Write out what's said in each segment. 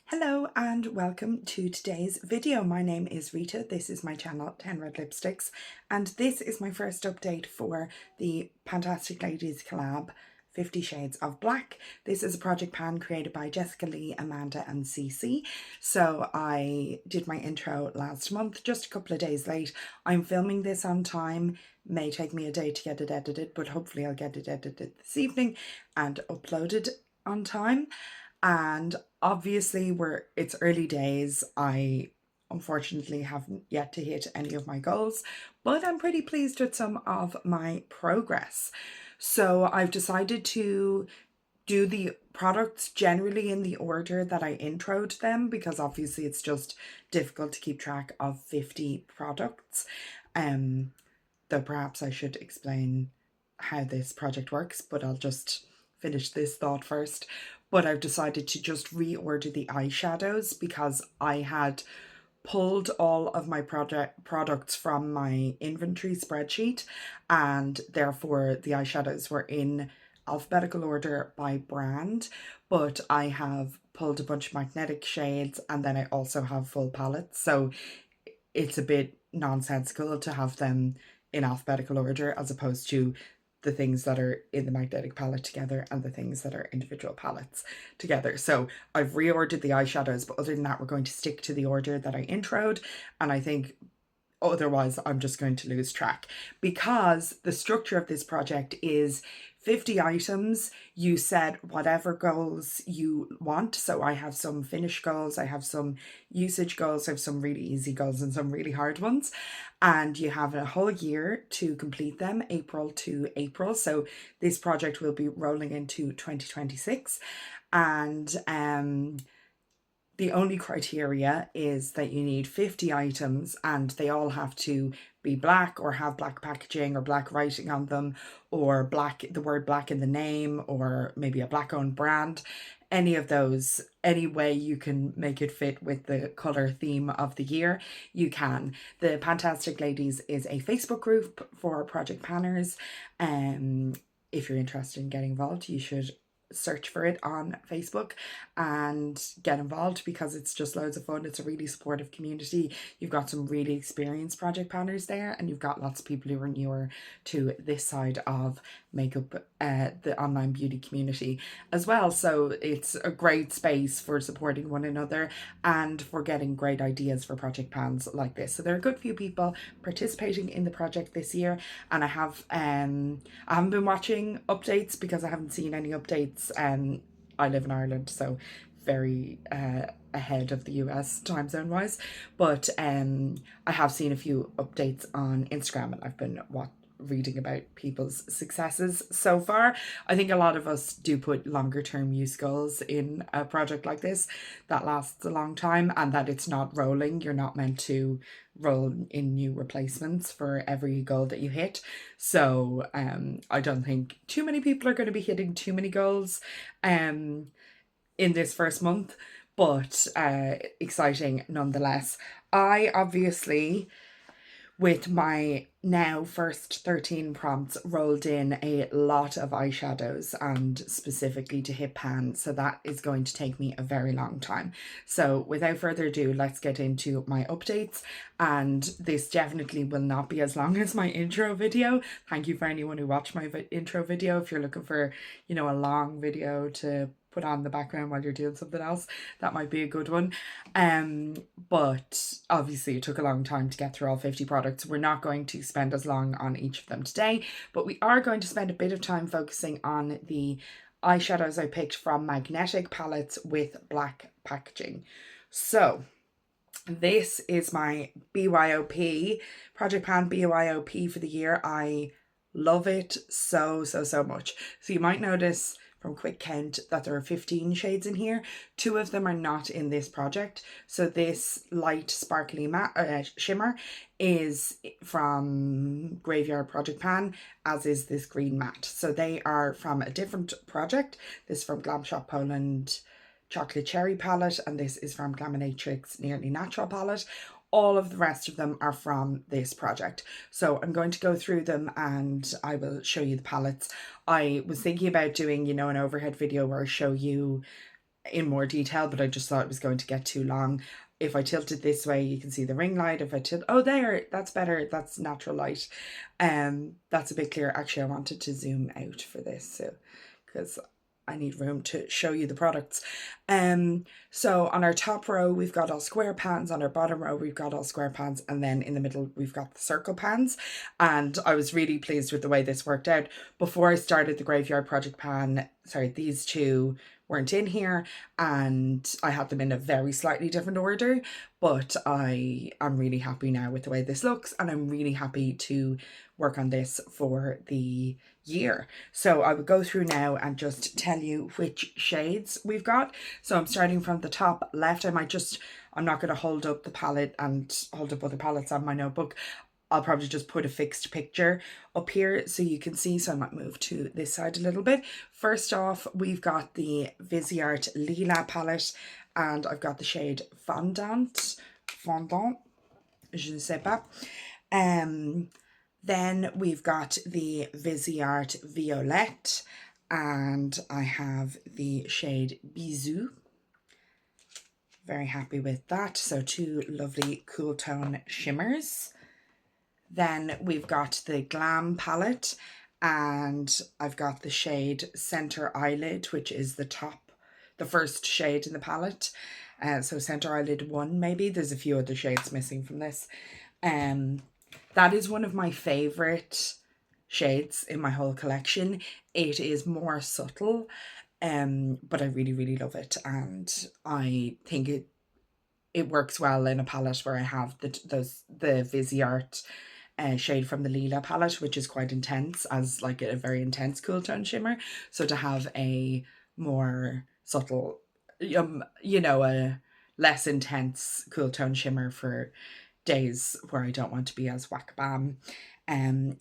Hello and welcome to today's video. My name is Rita, this is my channel 10 Red Lipsticks, and this is my first update for the Fantastic Ladies collab 50 Shades of Black. This is a project pan created by Jessica Lee, Amanda and Cece. So I did my intro last month, just a couple of days late. I'm filming this on time, may take me a day to get it edited, but hopefully I'll get it edited this evening and uploaded on time. And obviously it's early days. I unfortunately haven't yet to hit any of my goals, but I'm pretty pleased with some of my progress. So I've decided to do the products generally in the order that I introed them, because obviously it's just difficult to keep track of 50 products. Though perhaps I should explain how this project works, but I'll just finish this thought first. But I've decided to just reorder the eyeshadows because I had pulled all of my products from my inventory spreadsheet, and therefore the eyeshadows were in alphabetical order by brand, but I have pulled a bunch of magnetic shades and then I also have full palettes, so it's a bit nonsensical to have them in alphabetical order as opposed to the things that are in the magnetic palette together and the things that are individual palettes together. So I've reordered the eyeshadows, but other than that, we're going to stick to the order that I introed, and I think otherwise I'm just going to lose track, because the structure of this project is 50 items. You set whatever goals you want. So I have some finish goals, I have some usage goals, I have some really easy goals and some really hard ones. And you have a whole year to complete them, April to April. So this project will be rolling into 2026. And the only criteria is that you need 50 items and they all have to be black or have black packaging or black writing on them, or black, the word black in the name, or maybe a black owned brand. Any of those, any way you can make it fit with the colour theme of the year, you can. The Fantastic Ladies is a Facebook group for project panners. If you're interested in getting involved, you should search for it on Facebook and get involved, because it's just loads of fun. It's a really supportive community. You've got some really experienced project planners there, and you've got lots of people who are newer to this side of makeup, the online beauty community as well. So it's a great space for supporting one another and for getting great ideas for project plans like this. So there are a good few people participating in the project this year, and I haven't been watching updates because I haven't seen any updates. I live in Ireland, so very ahead of the US time zone wise, but I have seen a few updates on Instagram, and I've been reading about people's successes so far. I think a lot of us do put longer term use goals in a project like this that lasts a long time, and that it's not rolling. You're not meant to roll in new replacements for every goal that you hit. So I don't think too many people are going to be hitting too many goals in this first month, but exciting nonetheless. I obviously, with my now first 13 prompts, rolled in a lot of eyeshadows, and specifically to hit pan, so that is going to take me a very long time. So without further ado, let's get into my updates, and this definitely will not be as long as my intro video. Thank you for anyone who watched my intro video. If you're looking for, you know, a long video to put on the background while you're doing something else, that might be a good one. But obviously it took a long time to get through all 50 products. We're not going to spend as long on each of them today, but we are going to spend a bit of time focusing on the eyeshadows I picked from magnetic palettes with black packaging. So this is my BYOP, Project Pan BYOP for the year. I love it so much. So you might notice from quick count that there are 15 shades in here. 2 of them are not in this project. So this light sparkly matte shimmer is from Graveyard Project Pan, as is this green matte. So they are from a different project. This is from Glam Shop Poland Chocolate Cherry palette, and this is from Glaminatrix Nearly Natural palette. All of the rest of them are from this project. So I'm going to go through them and I will show you the palettes. I was thinking about doing, you know, an overhead video where I show you in more detail, but I just thought it was going to get too long. If I tilt it this way, you can see the ring light. If I tilt, oh, there, that's better. That's natural light. That's a bit clearer. Actually, I wanted to zoom out for this, so because I need room to show you the products. So on our top row, we've got all square pans. On our bottom row, we've got all square pans. And then in the middle, we've got the circle pans. And I was really pleased with the way this worked out. Before I started the Graveyard Project pan, sorry, these two weren't in here, and I had them in a very slightly different order, but I am really happy now with the way this looks, and I'm really happy to work on this for the year. So I will go through now and just tell you which shades we've got. So I'm starting from the top left. I'm not going to hold up the palette and hold up other palettes on my notebook. I'll probably just put a fixed picture up here so you can see. So I might move to this side a little bit. First off, we've got the Viseart Lilas palette, and I've got the shade fondant, je ne sais pas. Then we've got the Viseart Violette, and I have the shade Bisous. Very happy with that. So two lovely cool tone shimmers. Then we've got the Glam palette, and I've got the shade Center Eyelid, which is the first shade in the palette. So Center Eyelid 1 maybe. There's a few other shades missing from this. That is one of my favourite shades in my whole collection. It is more subtle, but I really, really love it. And I think it works well in a palette where I have the Viseart shade from the Lilas palette, which is quite intense, as like a very intense cool tone shimmer. So to have a more subtle, you know, a less intense cool tone shimmer for days where I don't want to be as whack bam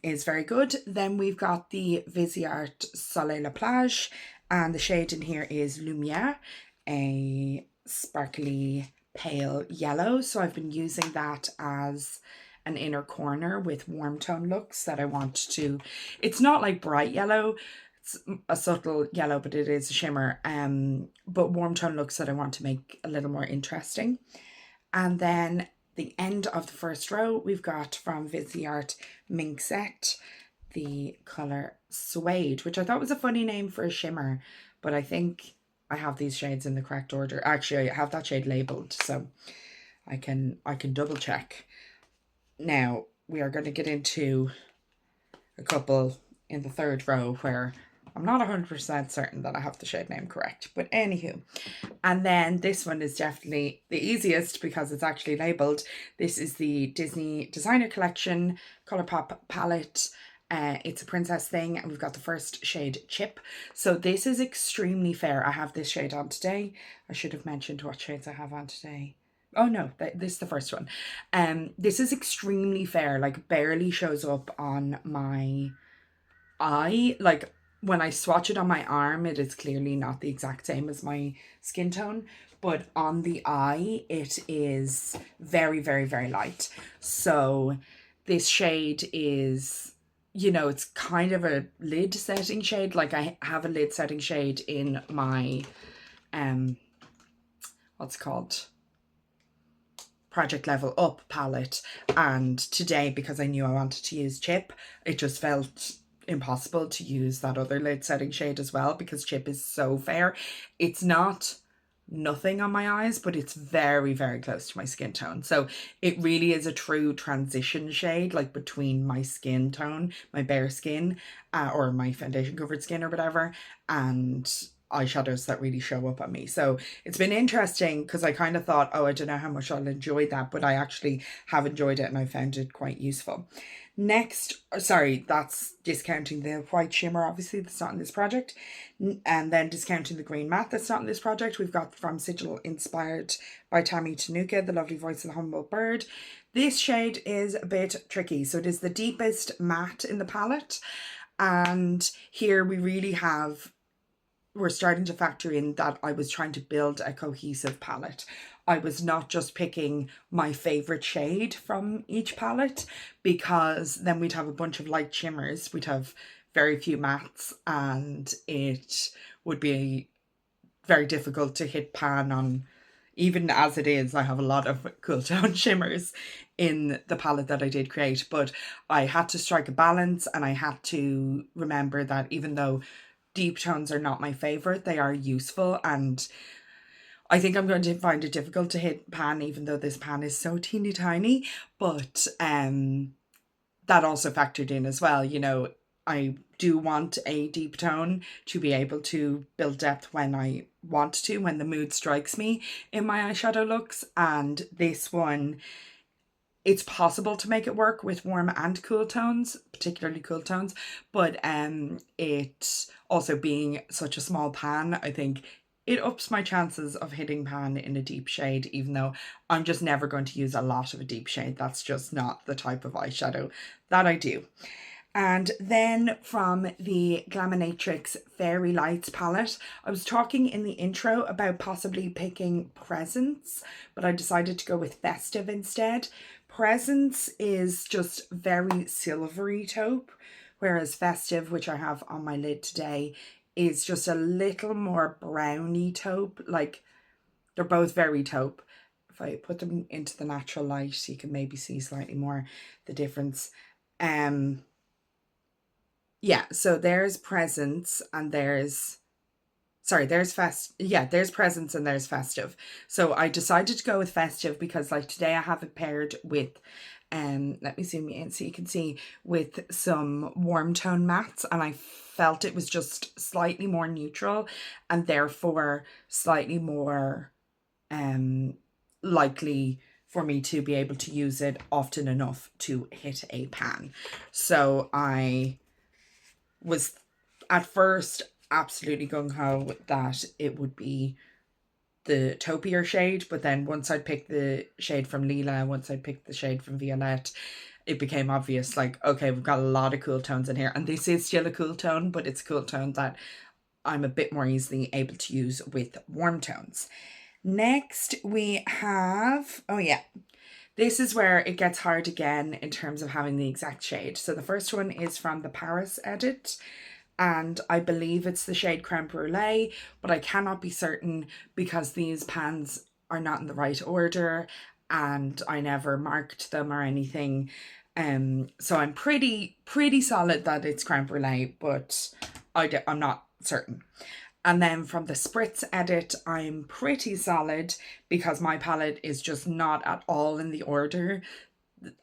is very good. Then we've got the Viseart Soliel Plage, and the shade in here is Lumiere, a sparkly pale yellow. So I've been using that as an inner corner with warm tone looks that I want to, it's not like bright yellow, it's a subtle yellow, but it is a shimmer, but warm tone looks that I want to make a little more interesting. And then the end of the first row, we've got from Viseart Minxette the colour Suede, which I thought was a funny name for a shimmer, but I think I have these shades in the correct order. Actually, I have that shade labelled, so I can double check. Now, we are going to get into a couple in the third row where I'm not 100% certain that I have the shade name correct, but anywho. And then this one is definitely the easiest because it's actually labelled. This is the Disney Designer Collection Colourpop palette. It's a princess thing, and we've got the first shade Chip. So this is extremely fair. I have this shade on today. I should have mentioned what shades I have on today. Oh no, this is the first one. This is extremely fair, like barely shows up on my eye. Like when I swatch it on my arm, it is clearly not the exact same as my skin tone, but on the eye, it is very, very, very light. So this shade is, you know, it's kind of a lid setting shade. Like I have a lid setting shade in my, what's it called? Project Level Up palette, and today, because I knew I wanted to use Chip, it just felt impossible to use that other lid setting shade as well, because Chip is so fair. It's not nothing on my eyes, but it's very, very close to my skin tone. So it really is a true transition shade, like between my skin tone, my bare skin, or my foundation covered skin or whatever, and eyeshadows that really show up on me. So it's been interesting because I kind of thought, oh, I don't know how much I'll enjoy that, but I actually have enjoyed it and I found it quite useful. Next, sorry, that's discounting the white shimmer, obviously, that's not in this project. And then discounting the green matte that's not in this project, we've got from Sigil, inspired by Tammy Tanuka, the lovely voice of the humble bird. This shade is a bit tricky. So it is the deepest matte in the palette. And here we really have, we're starting to factor in that I was trying to build a cohesive palette. I was not just picking my favorite shade from each palette, because then we'd have a bunch of light shimmers, we'd have very few mattes, and it would be very difficult to hit pan on. Even as it is, I have a lot of cool tone shimmers in the palette that I did create, but I had to strike a balance, and I had to remember that even though deep tones are not my favourite, they are useful, and I think I'm going to find it difficult to hit pan, even though this pan is so teeny tiny, but that also factored in as well. You know, I do want a deep tone to be able to build depth when I want to, when the mood strikes me in my eyeshadow looks, and this one, it's possible to make it work with warm and cool tones, particularly cool tones, but it also being such a small pan, I think it ups my chances of hitting pan in a deep shade, even though I'm just never going to use a lot of a deep shade. That's just not the type of eyeshadow that I do. And then from the Glaminatrix Fairy Lights palette, I was talking in the intro about possibly picking Presents, but I decided to go with Festive instead. Presents is just very silvery taupe, whereas Festive, which I have on my lid today, is just a little more browny taupe. Like, they're both very taupe. If I put them into the natural light, you can maybe see slightly more the difference. Yeah, so there's Presents and there's, sorry, there's there's Presents and there's Festive. So I decided to go with Festive because, like, today I have it paired with, let me zoom in so you can see, with some warm tone mattes, and I felt it was just slightly more neutral and therefore slightly more likely for me to be able to use it often enough to hit a pan. So I was at first absolutely gung-ho that it would be the taupier shade, but then once I'd picked the shade from Lilas, once I'd picked the shade from Violette, it became obvious, like, okay, we've got a lot of cool tones in here, and this is still a cool tone, but it's a cool tone that I'm a bit more easily able to use with warm tones. Next we have, oh yeah, this is where it gets hard again in terms of having the exact shade. So the first one is from the Paris edit, and I believe it's the shade Crème Brûlée, but I cannot be certain because these pans are not in the right order and I never marked them or anything. So I'm pretty solid that it's Crème Brûlée, but I'm not certain. And then from the Spritz edit, I'm pretty solid because my palette is just not at all in the order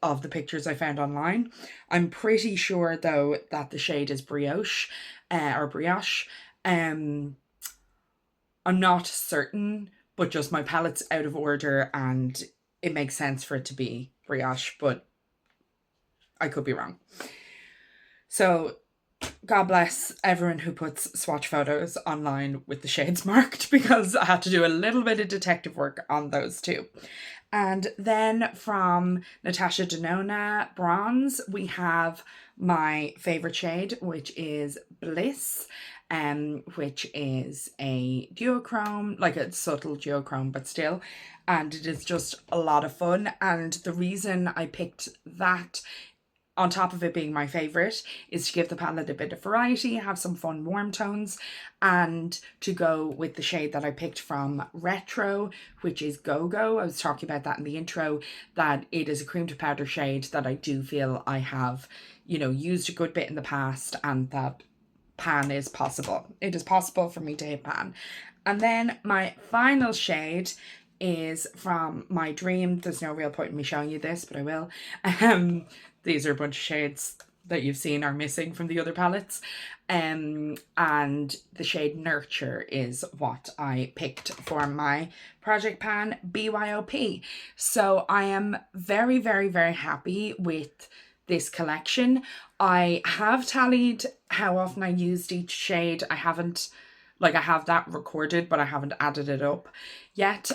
of the pictures I found online. I'm pretty sure though that the shade is Brioche or Brioche. I'm not certain, but just my palette's out of order and it makes sense for it to be Brioche, but I could be wrong. So God bless everyone who puts swatch photos online with the shades marked, because I had to do a little bit of detective work on those too. And then from Natasha Denona Bronze, we have my favourite shade, which is Bliss, which is a duochrome, like a subtle duochrome, but still. And it is just a lot of fun. And the reason I picked that, on top of it being my favourite, is to give the palette a bit of variety, have some fun warm tones, and to go with the shade that I picked from Retro, which is Go-Go. I was talking about that in the intro, that it is a cream to powder shade that I do feel I have, you know, used a good bit in the past, and that pan is possible. It is possible for me to hit pan. And then my final shade is from my dream. There's no real point in me showing you this, but I will. These are a bunch of shades that you've seen are missing from the other palettes. And the shade Nurture is what I picked for my project pan BYOP. So I am very, very, very happy with this collection. I have tallied how often I used each shade. I haven't, like, I have that recorded, but I haven't added it up yet.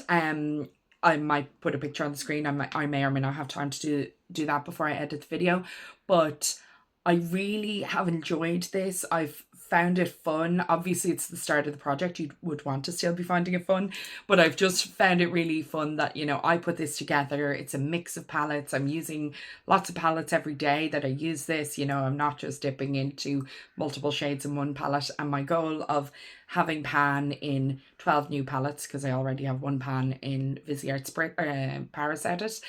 I might put a picture on the screen. I may or may not have time to do that before I edit the video, but I really have enjoyed this. I've found it fun. Obviously it's the start of the project, you would want to still be finding it fun, but I've just found it really fun that, you know, I put this together. It's a mix of palettes. I'm using lots of palettes every day that I use this, you know, I'm not just dipping into multiple shades in one palette. And my goal of having pan in 12 new palettes, because I already have one pan in Viseart Paris Edit,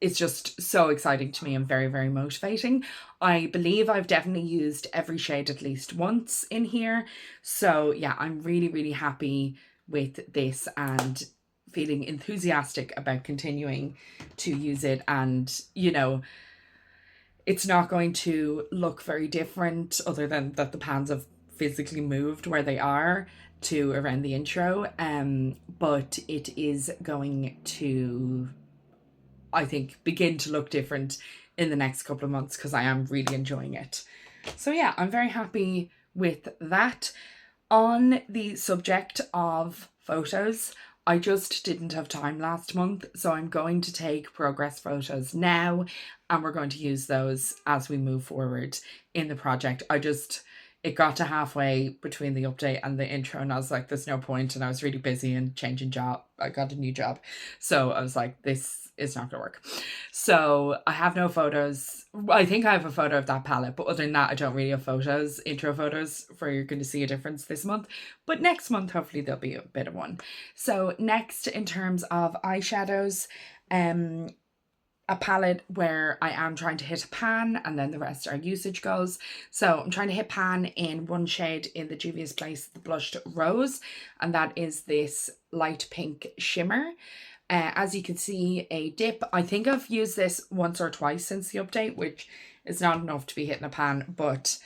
it's just so exciting to me and very, very motivating. I believe I've definitely used every shade at least once in here. So yeah, I'm really, really happy with this and feeling enthusiastic about continuing to use it. And, you know, it's not going to look very different other than that the pans have physically moved where they are to around the intro. But it is going to, I think, begin to look different in the next couple of months because I am really enjoying it. So yeah, I'm very happy with that. On the subject of photos, I just didn't have time last month, so I'm going to take progress photos now and we're going to use those as we move forward in the project. It got to halfway between the update and the intro and I was like, there's no point, and I was really busy and changing job. I got a new job. So I was like, this is not gonna work. So I have no photos. I think I have a photo of that palette, but other than that, I don't really have photos, intro photos, for you're going to see a difference this month. But next month, hopefully there'll be a bit of one. So next, in terms of eyeshadows, a palette where I am trying to hit a pan and then the rest are usage goals. So I'm trying to hit pan in one shade in the Juvia's Place, the Blushed Rose, and that is this light pink shimmer. As you can see, a dip. I think I've used this once or twice since the update, which is not enough to be hitting a pan, but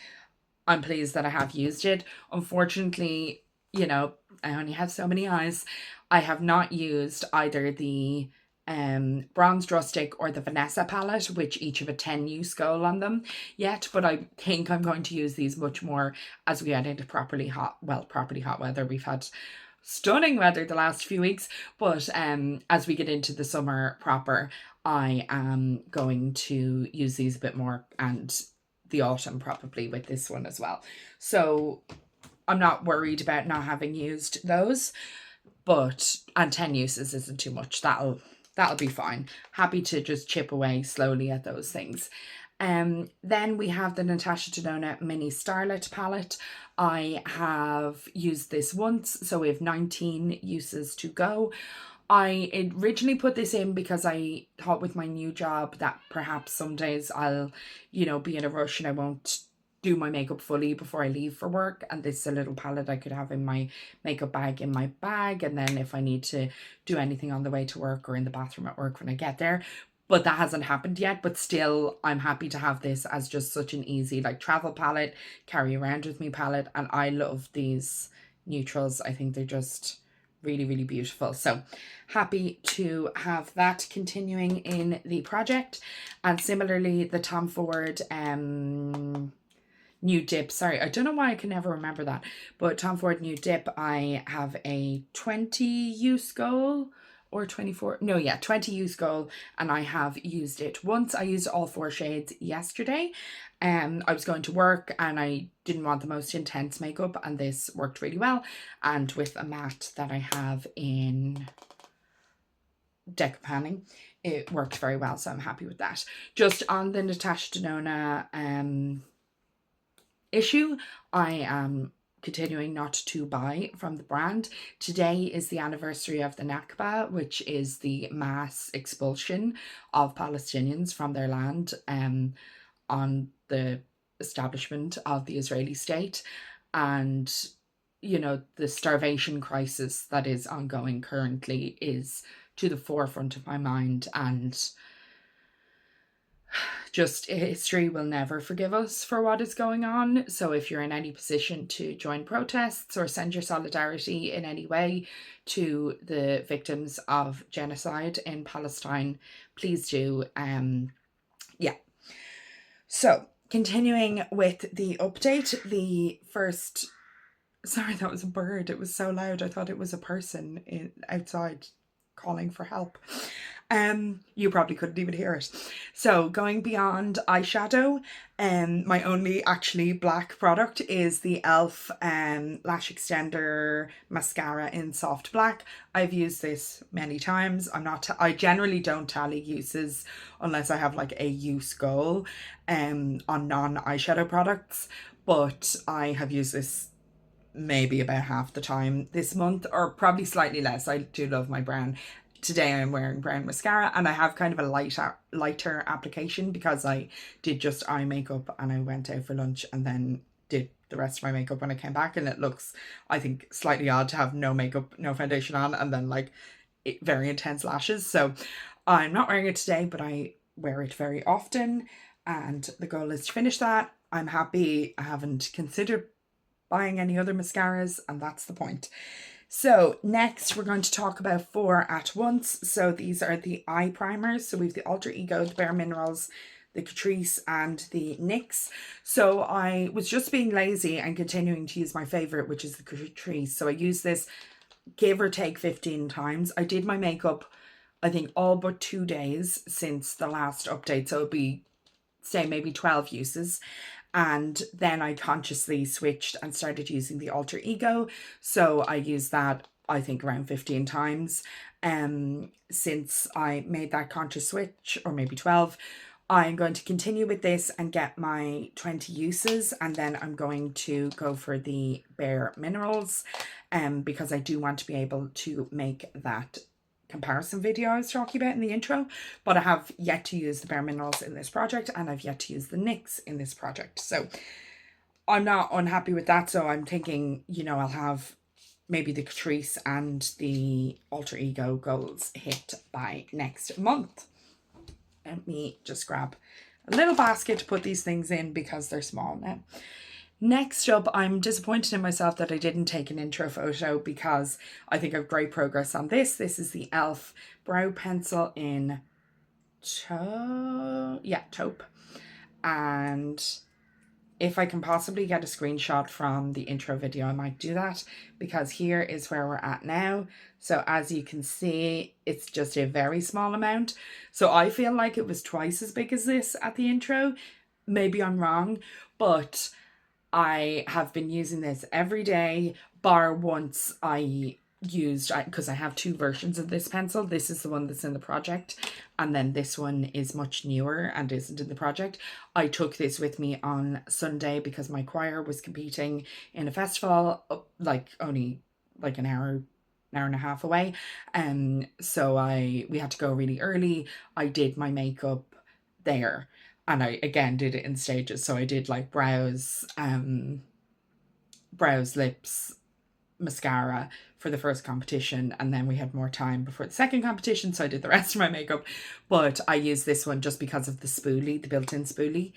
I'm pleased that I have used it. Unfortunately, you know, I only have so many eyes. I have not used either the Bronzed Rustic or the Vanessa palette, which each have a 10 use goal on them yet, but I think I'm going to use these much more as we get into properly hot weather. We've had stunning weather the last few weeks, but as we get into the summer proper, I am going to use these a bit more, and the autumn probably with this one as well. So I'm not worried about not having used those, and 10 uses isn't too much. That'll be fine. Happy to just chip away slowly at those things. Then we have the Natasha Denona Mini Starlet palette. I have used this once, so we have 19 uses to go. I originally put this in because I thought with my new job that perhaps some days I'll, you know, be in a rush and I won't do my makeup fully before I leave for work, and this is a little palette I could have in my makeup bag in my bag, and then if I need to do anything on the way to work or in the bathroom at work when I get there. But that hasn't happened yet, but still I'm happy to have this as just such an easy like travel palette, carry around with me palette, and I love these neutrals. I think they're just really, really beautiful. So happy to have that continuing in the project. And similarly, the Tom Ford New Dip, sorry, I don't know why I can never remember that, but Tom Ford New Dip, I have a 20 use goal or 24, no, yeah, 20 use goal, and I have used it once. I used all 4 shades yesterday. I was going to work and I didn't want the most intense makeup, and this worked really well. And with a matte that I have in Deca Panning, it worked very well, so I'm happy with that. Just on the Natasha Denona issue, I am continuing not to buy from the brand. Today is the anniversary of the Nakba, which is the mass expulsion of Palestinians from their land on the establishment of the Israeli state. And, you know, the starvation crisis that is ongoing currently is to the forefront of my mind, and just history will never forgive us for what is going on. So if you're in any position to join protests or send your solidarity in any way to the victims of genocide in Palestine, please do. Yeah. So continuing with the update, the first, sorry, that was a bird. It was so loud. I thought it was a person outside calling for help. You probably couldn't even hear it. So going beyond eyeshadow, my only actually black product is the e.l.f. Lash Extender Mascara in Soft Black. I've used this many times. I generally don't tally uses unless I have like a use goal on non-eyeshadow products, but I have used this maybe about half the time this month, or probably slightly less. I do love my brown. Today I'm wearing brown mascara, and I have kind of a lighter application because I did just eye makeup and I went out for lunch and then did the rest of my makeup when I came back, and it looks, I think, slightly odd to have no makeup, no foundation on, and then like very intense lashes. So I'm not wearing it today, but I wear it very often, and the goal is to finish that. I'm happy. I haven't considered buying any other mascaras, and that's the point. So next we're going to talk about 4 at once. So these are the eye primers. So we have the Alter Ego, the Bare Minerals, the Catrice and the NYX. So I was just being lazy and continuing to use my favorite, which is the Catrice. So I used this give or take 15 times. I did my makeup, I think, all but 2 days since the last update. So it'll be, say, maybe 12 uses. And then I consciously switched and started using the Alter Ego. So I used that, I think, around 15 times since I made that conscious switch, or maybe 12. I'm going to continue with this and get my 20 uses, and then I'm going to go for the Bare Minerals because I do want to be able to make that comparison video I was talking about in the intro, but I have yet to use the Bare Minerals in this project, and I've yet to use the NYX in this project. So I'm not unhappy with that. So I'm thinking, you know, I'll have maybe the Catrice and the Alter Ego goals hit by next month. Let me just grab a little basket to put these things in because they're small now. Next up, I'm disappointed in myself that I didn't take an intro photo because I think I've great progress on this. This is the e.l.f. brow pencil in taupe. And if I can possibly get a screenshot from the intro video, I might do that, because here is where we're at now. So as you can see, it's just a very small amount. So I feel like it was twice as big as this at the intro. Maybe I'm wrong, but I have been using this every day, bar once I used, because I have 2 versions of this pencil. This is the one that's in the project, and then this one is much newer and isn't in the project. I took this with me on Sunday because my choir was competing in a festival, like only like an hour and a half away. So we had to go really early. I did my makeup there. And I, again, did it in stages. So I did like brows, lips, mascara for the first competition. And then we had more time before the second competition. So I did the rest of my makeup. But I used this one just because of the spoolie, the built-in spoolie.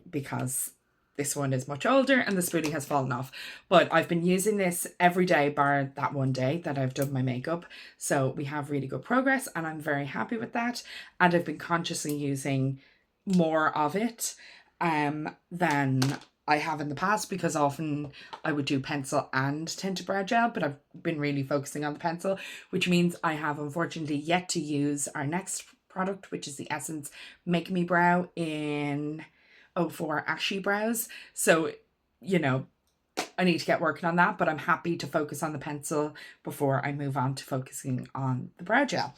Because this one is much older and the spoolie has fallen off. But I've been using this every day bar that one day that I've done my makeup. So we have really good progress and I'm very happy with that. And I've been consciously using more of it than I have in the past, because often I would do pencil and tinted brow gel, but I've been really focusing on the pencil, which means I have unfortunately yet to use our next product, which is the Essence Make Me Brow in 04 Ashy Brows. So, you know, I need to get working on that, but I'm happy to focus on the pencil before I move on to focusing on the brow gel.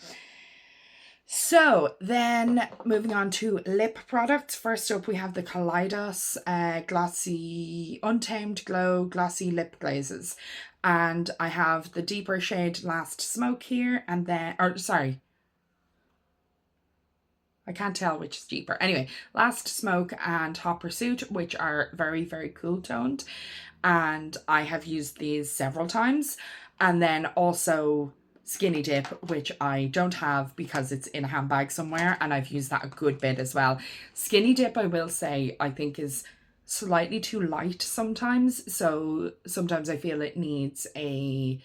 So then moving on to lip products. First up, we have the Kaleidos Glossy Untamed Glow Glossy Lip Glazes. And I have the deeper shade Last Smoke here, and then, or sorry, I can't tell which is deeper. Anyway, Last Smoke and Hot Pursuit, which are very, very cool toned. And I have used these several times. And then also Skinny Dip, which I don't have because it's in a handbag somewhere, and I've used that a good bit as well. Skinny Dip, I will say, I think is slightly too light sometimes. So sometimes I feel it needs a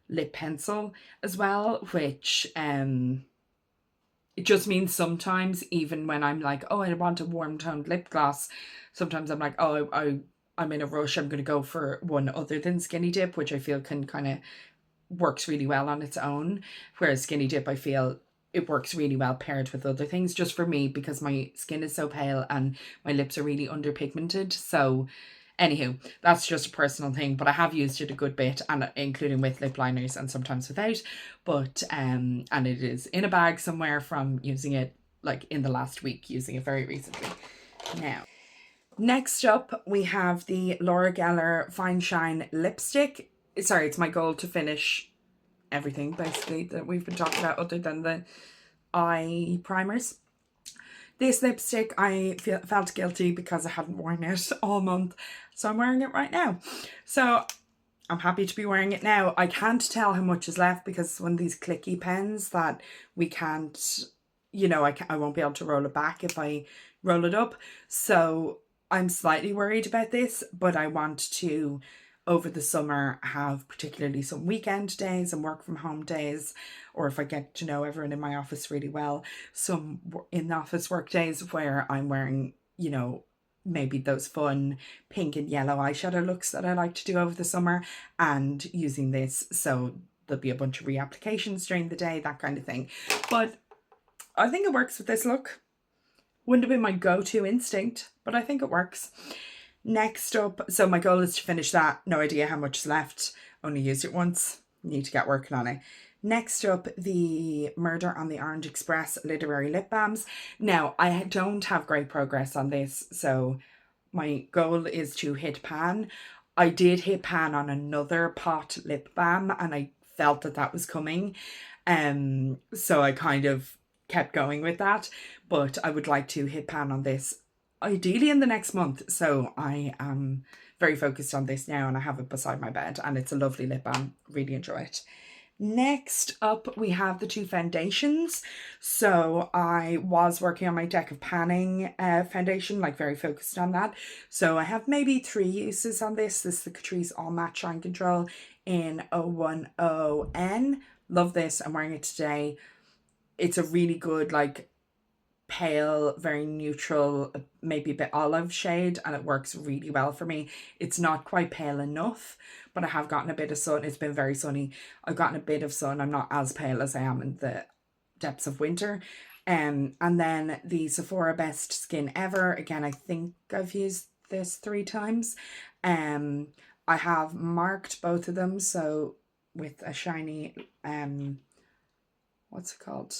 lip pencil as well, which it just means sometimes, even when I'm like, oh, I want a warm toned lip gloss, sometimes I'm like, oh, I'm in a rush, I'm going to go for one other than Skinny Dip, which I feel can kind of works really well on its own. Whereas Skinny Dip, I feel, it works really well paired with other things, just for me, because my skin is so pale and my lips are really underpigmented. So anywho, that's just a personal thing, but I have used it a good bit, and including with lip liners and sometimes without. But and it is in a bag somewhere from using it like in the last week, using it very recently. Now, next up we have the Laura Geller Fine Shine lipstick. Sorry, it's my goal to finish everything basically that we've been talking about other than the eye primers. This lipstick, I felt guilty because I hadn't worn it all month, so I'm wearing it right now. So I'm happy to be wearing it now. I can't tell how much is left because it's one of these clicky pens that we can't, you know, I won't be able to roll it back if I roll it up. So I'm slightly worried about this, but I want to, over the summer, have particularly some weekend days and work from home days, or if I get to know everyone in my office really well, some in-office work days where I'm wearing, you know, maybe those fun pink and yellow eyeshadow looks that I like to do over the summer, and using this, so there'll be a bunch of reapplications during the day, that kind of thing. But I think it works with this look. Wouldn't have been my go-to instinct, but I think it works. Next up, so my goal is to finish that. No idea how much is left. Only used it once. Need to get working on it. Next up, the Murder on the Orange Express Literary Lip Balms. Now, I don't have great progress on this, so my goal is to hit pan. I did hit pan on another pot lip balm, and I felt that that was coming. So I kind of kept going with that, but I would like to hit pan on this ideally in the next month. So I am very focused on this now, and I have it beside my bed, and it's a lovely lip balm. Really enjoy it. Next up, we have the two foundations. So I was working on my Deck of Panning foundation, like very focused on that. So I have maybe 3 uses on this. This is the Catrice All Matte Shine Control in 010N. Love this. I'm wearing it today. It's a really good, like, pale, very neutral, maybe a bit olive shade, and it works really well for me. It's not quite pale enough, but I have gotten a bit of sun. It's been very sunny. I've gotten a bit of sun. I'm not as pale as I am in the depths of winter. And then the Sephora Best Skin Ever. Again, I think I've used this 3 times. I have marked both of them, so with a shiny what's it called,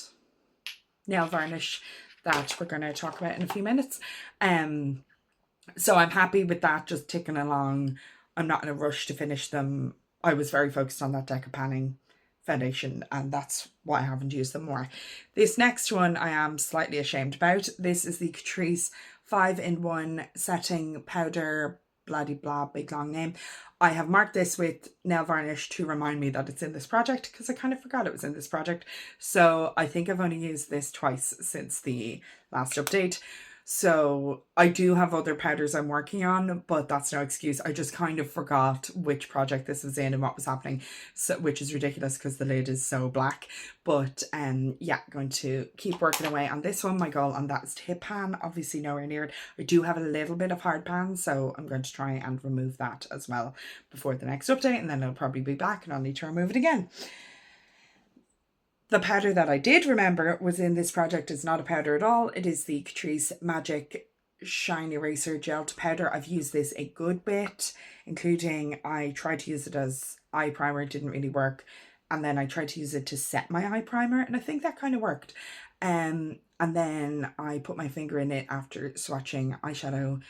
nail varnish that we're going to talk about in a few minutes. So I'm happy with that, just ticking along. I'm not in a rush to finish them. I was very focused on that Deck of Panning foundation, and that's why I haven't used them more. This next one I am slightly ashamed about. This is the Catrice 5-in-1 setting powder, blah de blah, big long name. I have marked this with nail varnish to remind me that it's in this project, because I kind of forgot it was in this project. So I think I've only used this twice since the last update. So I do have other powders I'm working on, but that's no excuse. I just kind of forgot which project this was in and what was happening, so, which is ridiculous because the lid is so black. But yeah, going to keep working away on this one. My goal on that is to hit pan, obviously nowhere near it. I do have a little bit of hard pan, so I'm going to try and remove that as well before the next update, and then it'll probably be back and I'll need to remove it again. The powder that I did remember was in this project is not a powder at all. It is the Catrice Magic Shine Eraser Gel to Powder. I've used this a good bit, including I tried to use it as eye primer. It didn't really work. And then I tried to use it to set my eye primer, and I think that kind of worked. And then I put my finger in it after swatching eyeshadow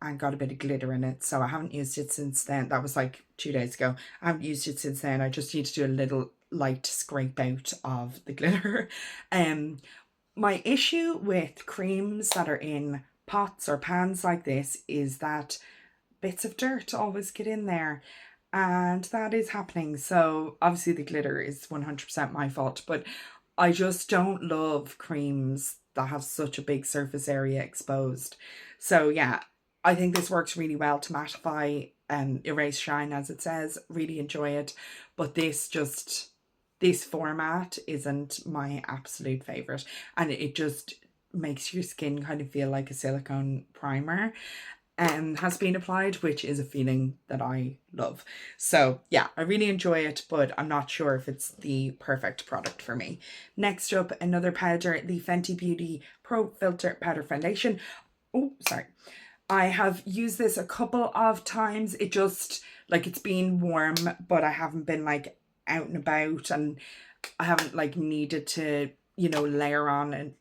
and got a bit of glitter in it. So I haven't used it since then. That was like 2 days ago. I haven't used it since then. I just need to do a little light scrape out of the glitter. My issue with creams that are in pots or pans like this is that bits of dirt always get in there, and that is happening. So obviously the glitter is 100% my fault, but I just don't love creams that have such a big surface area exposed. So yeah, I think this works really well to mattify, erase shine, as it says. Really enjoy it, but this format isn't my absolute favorite, and it just makes your skin kind of feel like a silicone primer. has been applied, which is a feeling that I love. So yeah, I really enjoy it, but I'm not sure if it's the perfect product for me. Next up, another powder, the Fenty Beauty Pro Filter Powder Foundation. Oh, sorry. I have used this a couple of times. It just, like, it's been warm, but I haven't been like out and about, and I haven't like needed to, you know, layer on an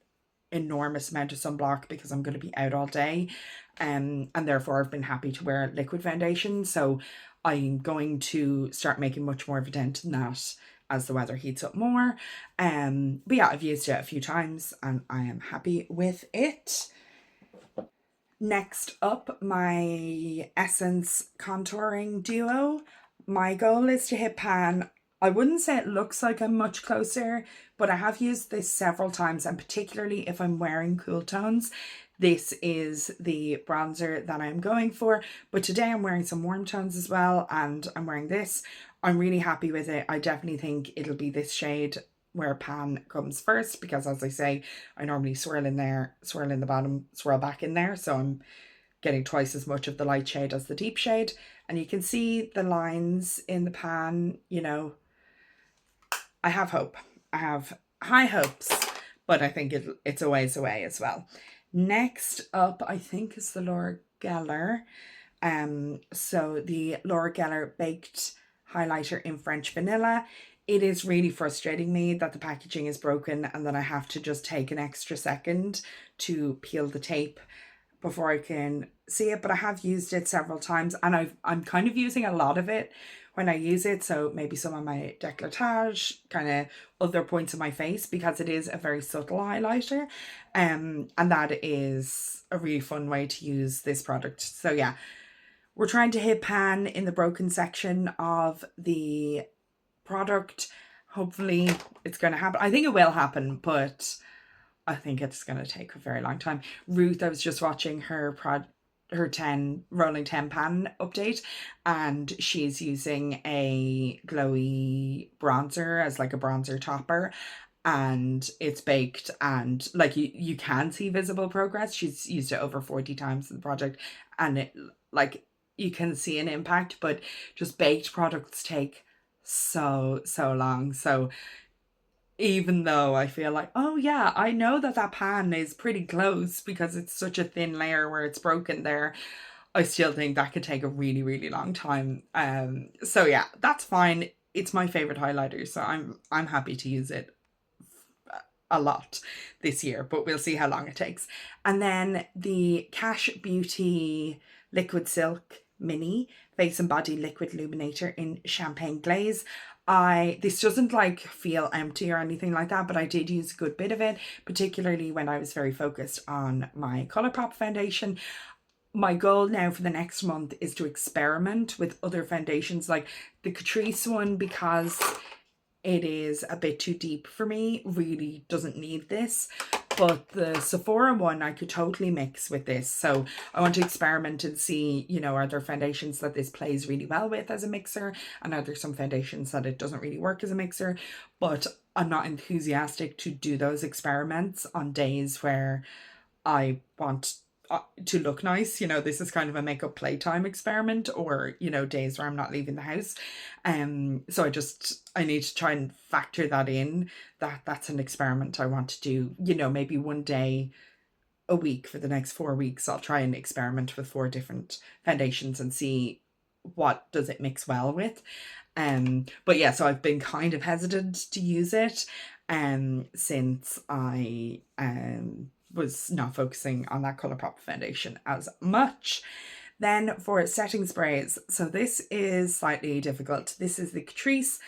enormous amount of sunblock because I'm going to be out all day. And therefore I've been happy to wear liquid foundation. So I'm going to start making much more of a dent in that as the weather heats up more. But yeah, I've used it a few times and I am happy with it. Next up, my Essence Contouring Duo. My goal is to hit pan. I wouldn't say it looks like I'm much closer, but I have used this several times, and particularly if I'm wearing cool tones, this is the bronzer that I'm going for. But today I'm wearing some warm tones as well, and I'm wearing this. I'm really happy with it. I definitely think it'll be this shade where pan comes first, because as I say, I normally swirl in there, swirl in the bottom, swirl back in there, so I'm getting twice as much of the light shade as the deep shade. And you can see the lines in the pan, you know. I have hope. I have high hopes, but I think it's a ways away as well. Next up, I think, is the Laura Geller. So the Laura Geller Baked Highlighter in French Vanilla. It is really frustrating me that the packaging is broken and that I have to just take an extra second to peel the tape before I can see it, but I have used it several times, and I'm kind of using a lot of it when I use it, so maybe some of my décolletage, kind of other points of my face, because it is a very subtle highlighter, and that is a really fun way to use this product. So yeah, we're trying to hit pan in the broken section of the product. Hopefully it's going to happen. I think it will happen, but I think it's going to take a very long time. Ruth, I was just watching her 10 rolling 10 pan update, and she's using a glowy bronzer as like a bronzer topper, and it's baked, and like you can see visible progress. She's used it over 40 times in the project, and it, like, you can see an impact, but just baked products take so long. So even though I feel like, oh yeah, I know that that pan is pretty close because it's such a thin layer where it's broken there, I still think that could take a really long time. So yeah, that's fine. It's my favorite highlighter, so I'm happy to use it a lot this year, but we'll see how long it takes. And then the Cash Beauty Liquid Silk Mini Face and Body Liquid Illuminator in Champagne Glaze. This doesn't like feel empty or anything like that, but I did use a good bit of it, particularly when I was very focused on my Colourpop foundation. My goal now for the next month is to experiment with other foundations, like the Catrice one, because it is a bit too deep for me, really doesn't need this. But the Sephora one I could totally mix with this. So I want to experiment and see, you know, are there foundations that this plays really well with as a mixer, and are there some foundations that it doesn't really work as a mixer. But I'm not enthusiastic to do those experiments on days where I want to look nice. You know, this is kind of a makeup playtime experiment, or, you know, days where I'm not leaving the house. So I need to try and factor that in, that that's an experiment I want to do. You know, maybe one day a week for the next 4 weeks, I'll try and experiment with 4 different foundations and see what does it mix well with. But yeah, so I've been kind of hesitant to use it since I was not focusing on that Colourpop foundation as much. Then for setting sprays, so this is slightly difficult. This is the Catrice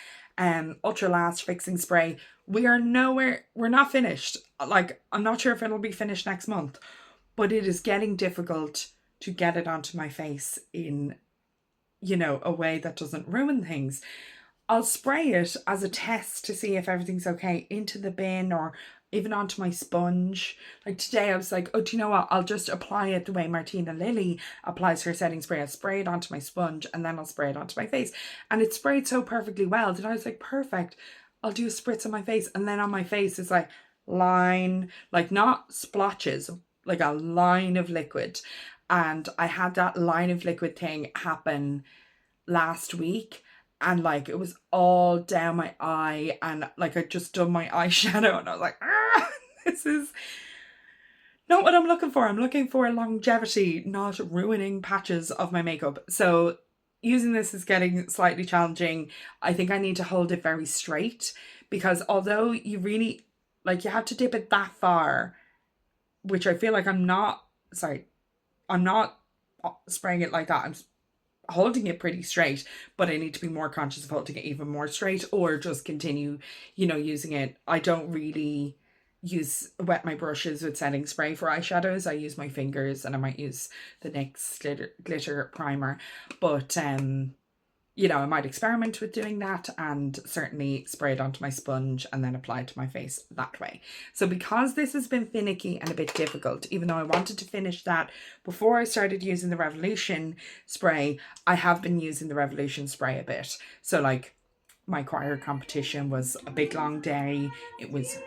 Ultra Last Fixing Spray. We're not finished. Like, I'm not sure if it'll be finished next month, but it is getting difficult to get it onto my face in, you know, a way that doesn't ruin things. I'll spray it as a test to see if everything's okay into the bin, or even onto my sponge. Like today I was like, oh, do you know what? I'll just apply it the way Martina Lily applies her setting spray. I'll spray it onto my sponge and then I'll spray it onto my face. And it sprayed so perfectly well that I was like, perfect. I'll do a spritz on my face. And then on my face it's like line, like not splotches, like a line of liquid. and I had that line of liquid thing happen last week, and like it was all down my eye, and like I just done my eyeshadow and I was like, ah, this is not what I'm looking for. I'm looking for longevity, not ruining patches of my makeup. So using this is getting slightly challenging. I think I need to hold it very straight, because although you really, like, you have to dip it that far, which I feel like I'm not spraying it like that. I'm holding it pretty straight, but I need to be more conscious of holding it even more straight, or just continue, using it. I don't really wet my brushes with setting spray for eyeshadows. I use my fingers, and I might use the NYX glitter primer, but I might experiment with doing that, and certainly spray it onto my sponge and then apply it to my face that way. So because this has been finicky and a bit difficult, even though I wanted to finish that before I started using the Revolution spray, I have been using the Revolution spray a bit. So like my choir competition was a big long day. It was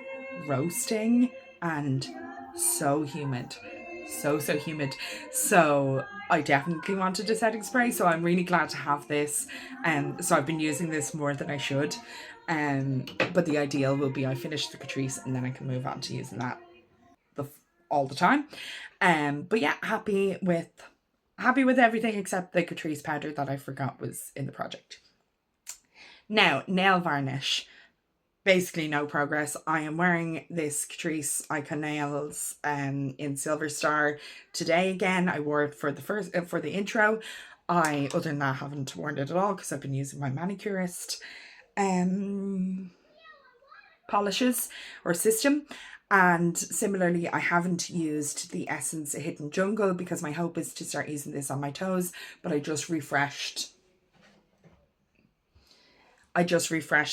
roasting and so humid. So humid. So I definitely wanted a setting spray, so I'm really glad to have this. So I've been using this more than I should. But the ideal will be I finish the Catrice and then I can move on to using that all the time. But yeah, happy with everything except the Catrice powder that I forgot was in the project. Now, nail varnish. Basically no progress. I am wearing this Catrice Icon Nails in Silver Star today again. I wore it for the intro. Other than that, haven't worn it at all because I've been using my manicurist polishes or system. And similarly, I haven't used the Essence Hidden Jungle because my hope is to start using this on my toes, but I just refreshed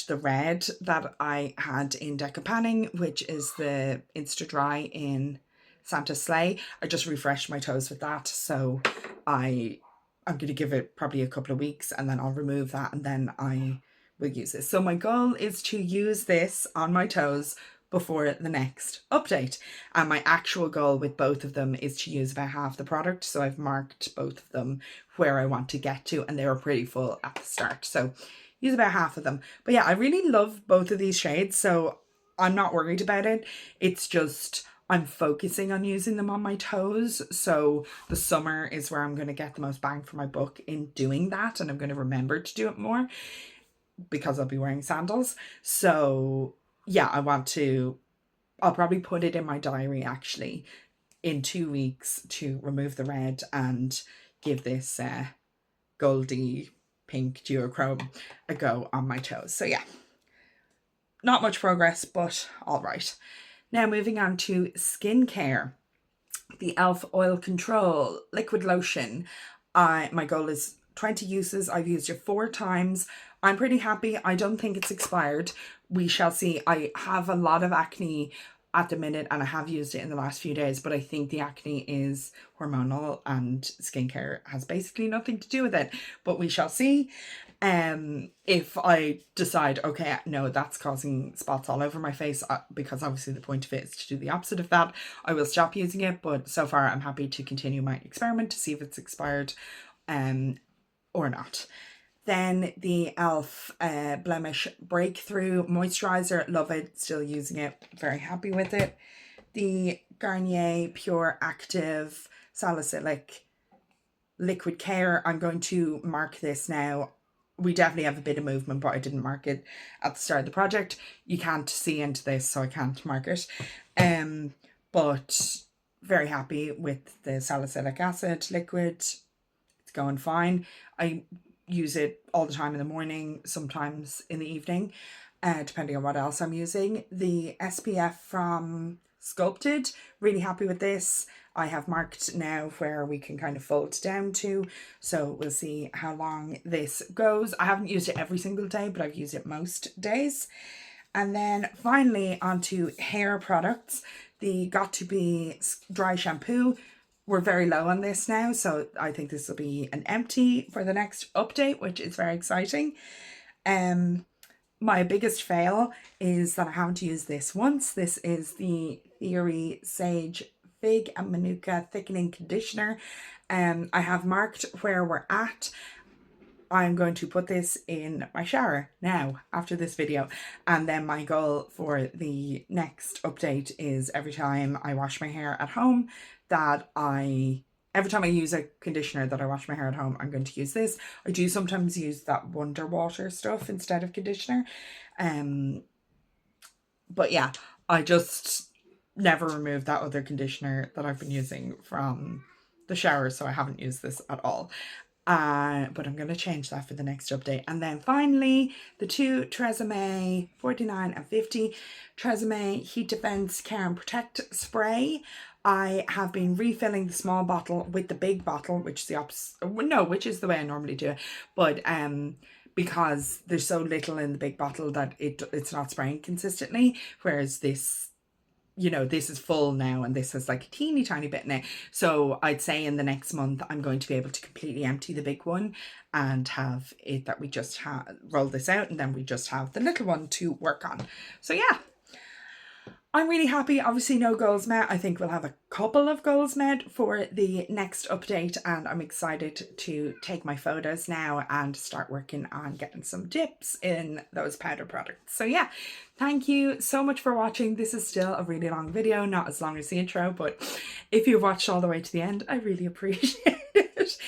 the red that I had in Deca Panning, which is the Insta Dry in Santa Sleigh. I just refreshed my toes with that, so I'm going to give it probably a couple of weeks and then I'll remove that and then I will use this. So my goal is to use this on my toes before the next update, and my actual goal with both of them is to use about half the product. So I've marked both of them where I want to get to, and they were pretty full at the start, so use about half of them. But yeah, I really love both of these shades, so I'm not worried about it. It's just I'm focusing on using them on my toes. So the summer is where I'm going to get the most bang for my buck in doing that, and I'm going to remember to do it more because I'll be wearing sandals. So yeah, I'll probably put it in my diary actually in 2 weeks to remove the red and give this goldy pink duochrome a go on my toes. So yeah, not much progress, but all right. Now moving on to skincare. The e.l.f. Oil Control Liquid Lotion. My goal is 20 uses. I've used it 4 times. I'm pretty happy. I don't think it's expired. We shall see. I have a lot of acne at the minute and I have used it in the last few days, but I think the acne is hormonal and skincare has basically nothing to do with it, but we shall see. If I decide, okay, no, that's causing spots all over my face, because obviously the point of it is to do the opposite of that, I will stop using it. But so far I'm happy to continue my experiment to see if it's expired or not. Then the e.l.f. Blemish Breakthrough Moisturizer, love it, still using it, very happy with it. The Garnier Pure Active Salicylic Liquid Care, I'm going to mark this now. We definitely have a bit of movement, but I didn't mark it at the start of the project. You can't see into this, so I can't mark it. But very happy with the salicylic acid liquid. It's going fine. I use it all the time in the morning, sometimes in the evening, depending on what else I'm using. The SPF from Sculpted, really happy with this. I have marked now where we can kind of fold down to, so we'll see how long this goes. I haven't used it every single day, but I've used it most days. And then finally onto hair products. The Got2b dry shampoo. We're very low on this now, so I think this will be an empty for the next update, which is very exciting. My biggest fail is that I haven't used this once. This is the Theory Sage Fig and Manuka Thickening Conditioner. I have marked where we're at. I'm going to put this in my shower now after this video, and then my goal for the next update is every time I wash my hair at home every time I use a conditioner that I wash my hair at home, I'm going to use this. I do sometimes use that Wonder Water stuff instead of conditioner. But yeah, I just never removed that other conditioner that I've been using from the shower, so I haven't used this at all. But I'm going to change that for the next update. And then finally, the two Tresemme 49 and 50 Tresemme Heat Defense Care and Protect Spray. I have been refilling the small bottle with the big bottle, which is the opposite. No, which is the way I normally do it. But because there's so little in the big bottle that it's not spraying consistently, whereas this, you know, this is full now and this has like a teeny tiny bit in it. So I'd say in the next month I'm going to be able to completely empty the big one and have it that we just roll this out, and then we just have the little one to work on. So yeah, I'm really happy. Obviously no goals met. I think we'll have a couple of goals met for the next update, and I'm excited to take my photos now and start working on getting some dips in those powder products. So yeah, thank you so much for watching. This is still a really long video, not as long as the intro, but if you've watched all the way to the end, I really appreciate it.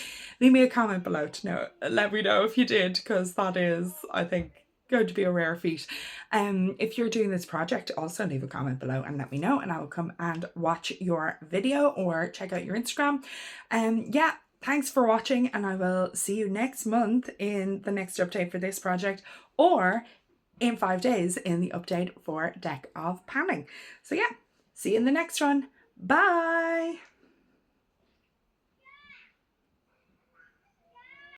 Leave me a comment below to let me know if you did, because that is, I think, going to be a rare feat. If you're doing this project, also leave a comment below and let me know, and I will come and watch your video or check out your Instagram. Yeah, thanks for watching, and I will see you next month in the next update for this project, or in 5 days in the update for Deck of Panning. So yeah, see you in the next one. Bye.